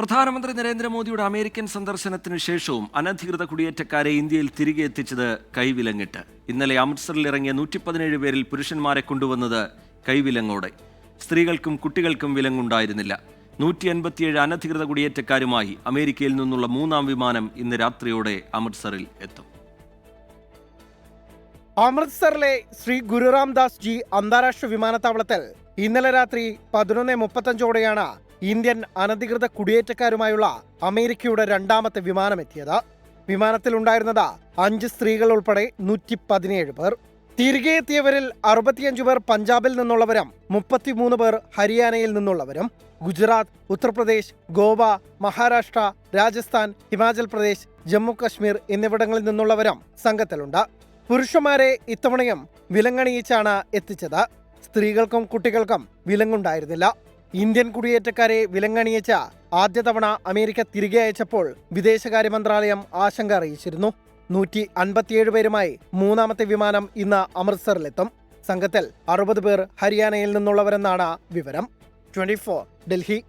പ്രധാനമന്ത്രി നരേന്ദ്രമോദിയുടെ അമേരിക്കൻ സന്ദർശനത്തിന് ശേഷവും അനധികൃത കുടിയേറ്റക്കാരെ ഇന്ത്യയിൽ തിരികെ എത്തിച്ചത് കൈവിലങ്ങിട്ട്. ഇന്നലെ അമൃത്സറിൽ ഇറങ്ങിയ 117 പേരിൽ പുരുഷന്മാരെ കൊണ്ടുവന്നത് കൈവിലങ്ങോടെ. സ്ത്രീകൾക്കും കുട്ടികൾക്കും വിലങ്ങുണ്ടായിരുന്നില്ല. 157 അനധികൃത കുടിയേറ്റക്കാരുമായി അമേരിക്കയിൽ നിന്നുള്ള 3-ാം വിമാനം ഇന്ന് രാത്രിയോടെ അമൃത്സറിൽ എത്തും. അമൃത്സറിലെ ശ്രീ ഗുരു രാംദാസ് ജി അന്താരാഷ്ട്ര വിമാനത്താവളത്തിൽ ഇന്നലെ രാത്രി 11:35ഓടെയാണ് ഇന്ത്യൻ അനധികൃത കുടിയേറ്റക്കാരുമായുള്ള അമേരിക്കയുടെ 2ാമത്തെ വിമാനമെത്തിയത്. വിമാനത്തിലുണ്ടായിരുന്നത് 5 സ്ത്രീകൾ ഉൾപ്പെടെ 117 പേർ. തിരികെ എത്തിയവരിൽ 65 പേർ പഞ്ചാബിൽ നിന്നുള്ളവരും 33 പേർ ഹരിയാനയിൽ നിന്നുള്ളവരും. ഗുജറാത്ത്, ഉത്തർപ്രദേശ്, ഗോവ, മഹാരാഷ്ട്ര, രാജസ്ഥാൻ, ഹിമാചൽ പ്രദേശ്, ജമ്മു കശ്മീർ എന്നിവിടങ്ങളിൽ നിന്നുള്ളവരും സംഘത്തിലുണ്ട്. പുരുഷന്മാരെ ഇത്തവണയും വിലങ്ങണിയിച്ചാണ് എത്തിച്ചത്. സ്ത്രീകൾക്കും കുട്ടികൾക്കും വിലങ്ങുണ്ടായിരുന്നില്ല. ഇന്ത്യൻ കുടിയേറ്റക്കാരെ വിലങ്ങണിയിച്ച ആദ്യ തവണ അമേരിക്ക തിരികെ അയച്ചപ്പോൾ വിദേശകാര്യ മന്ത്രാലയം ആശങ്ക അറിയിച്ചിരുന്നു. 157 പേരുമായി 3ാമത്തെ വിമാനം ഇന്ന് അമൃത്സറിലെത്തും. സംഘത്തിൽ 60 പേർ ഹരിയാനയിൽ നിന്നുള്ളവരെന്നാണ് വിവരം. 24 ഡൽഹി.